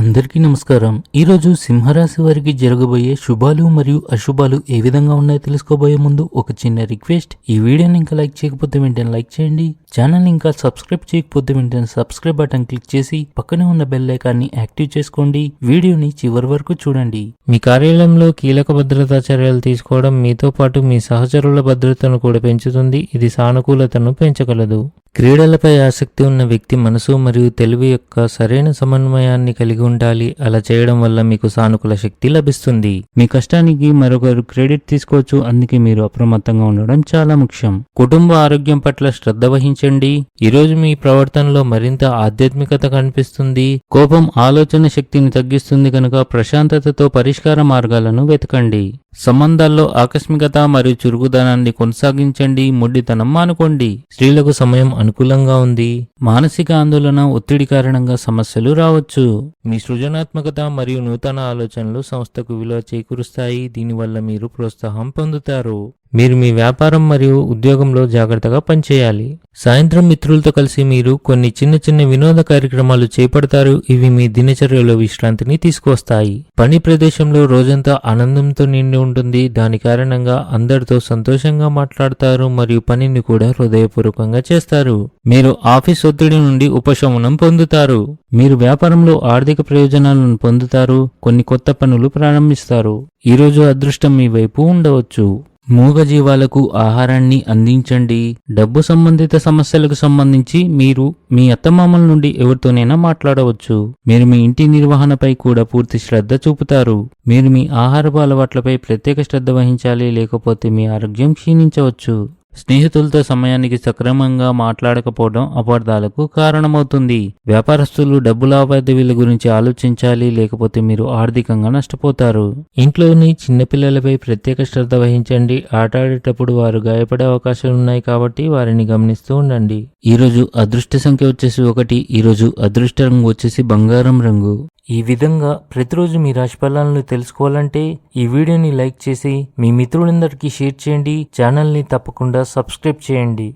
అందరికీ నమస్కారం. ఈరోజు సింహరాశి వారికి జరగబోయే శుభాలు మరియు అశుభాలు ఏ విధంగా ఉన్నాయో తెలుసుకోబోయే ముందు ఒక చిన్న రిక్వెస్ట్. ఈ వీడియోని ఇంకా లైక్ చేయకపోతే వెంటనే లైక్ చేయండి. ఛానల్ ఇంకా సబ్స్క్రైబ్ చేయకపోతే వెంటనే సబ్స్క్రైబ్ బటన్ క్లిక్ చేసి పక్కనే ఉన్న బెల్ ఐకాన్ని యాక్టివ్ చేసుకోండి. వీడియోని చివరి వరకు చూడండి. మీ కార్యాలయంలో కీలక భద్రతా చర్యలు తీసుకోవడం మీతో పాటు మీ సహచరుల భద్రతను కూడా పెంచుతుంది. ఇది సానుకూలతను పెంచగలదు. క్రీడలపై ఆసక్తి ఉన్న వ్యక్తి మనసు మరియు తెలివి యొక్క సరైన సమన్వయాన్ని కలిగి ఉండాలి. అలా చేయడం వల్ల మీకు సానుకూల శక్తి లభిస్తుంది. మీ కష్టానికి మరొకరు క్రెడిట్ తీసుకోవచ్చు, అందుకే మీరు అప్రమత్తంగా ఉండడం చాలా ముఖ్యం. కుటుంబ ఆరోగ్యం పట్ల శ్రద్ధ వహించండి. ఈరోజు మీ ప్రవర్తనలో మరింత ఆధ్యాత్మికత కనిపిస్తుంది. కోపం ఆలోచన శక్తిని తగ్గిస్తుంది కనుక ప్రశాంతతతో పరిష్కార మార్గాలను వెతకండి. సంబంధాల్లో ఆకస్మికత మరియు చురుకుదనాన్ని కొనసాగించండి. మొండితనం మానుకోండి. స్త్రీలకు సమయం అనుకూలంగా ఉంది. మానసిక ఆందోళన, ఒత్తిడి కారణంగా సమస్యలు రావచ్చు. మీ సృజనాత్మకత మరియు నూతన ఆలోచనలు సంస్థకు విలువ చేకూరుస్తాయి. దీనివల్ల మీరు ప్రోత్సాహం పొందుతారు. మీరు మీ వ్యాపారం మరియు ఉద్యోగంలో జాగ్రత్తగా పనిచేయాలి. సాయంత్రం మిత్రులతో కలిసి మీరు కొన్ని చిన్న వినోద కార్యక్రమాలు చేపడతారు. ఇవి మీ దినచర్యలో విశ్రాంతిని తీసుకొస్తాయి. పని ప్రదేశంలో రోజంతా ఆనందంతో నిండి ఉంటుంది. దాని కారణంగా అందరితో సంతోషంగా మాట్లాడతారు మరియు పనిని కూడా హృదయపూర్వకంగా చేస్తారు. మీరు ఆఫీస్ ఒత్తిడి నుండి ఉపశమనం పొందుతారు. మీరు వ్యాపారంలో ఆర్థిక ప్రయోజనాలను పొందుతారు. కొన్ని కొత్త పనులు ప్రారంభిస్తారు. ఈరోజు అదృష్టం మీ వైపు ఉండవచ్చు. మూగజీవాలకు ఆహారాన్ని అందించండి. డబ్బు సంబంధిత సమస్యలకు సంబంధించి మీరు మీ అత్తమామల నుండి ఎవరితోనైనా మాట్లాడవచ్చు. మీరు మీ ఇంటి నిర్వహణపై కూడా పూర్తి శ్రద్ధ చూపుతారు. మీరు మీ ఆహారపు అలవాట్లపై ప్రత్యేక శ్రద్ధ వహించాలి, లేకపోతే మీ ఆరోగ్యం క్షీణించవచ్చు. స్నేహితులతో సమయానికి సక్రమంగా మాట్లాడకపోవడం అపార్థాలకు కారణమవుతుంది. వ్యాపారస్తులు డబ్బు లావాదేవీల గురించి ఆలోచించాలి, లేకపోతే మీరు ఆర్థికంగా నష్టపోతారు. ఇంట్లోని చిన్నపిల్లలపై ప్రత్యేక శ్రద్ధ వహించండి. ఆట ఆడేటప్పుడు వారు గాయపడే అవకాశాలు ఉన్నాయి కాబట్టి వారిని గమనిస్తూ ఉండండి. ఈరోజు అదృష్ట సంఖ్య వచ్చేసి 1. ఈరోజు అదృష్ట రంగు వచ్చేసి బంగారం రంగు. ఈ విధంగా ప్రతిరోజు మీ రాశి ఫలాలను తెలుసుకోవాలంటే ఈ వీడియోని లైక్ చేసి మీ మిత్రులందరికీ షేర్ చేయండి. ఛానల్ని తప్పకుండా సబ్స్క్రైబ్ చేయండి.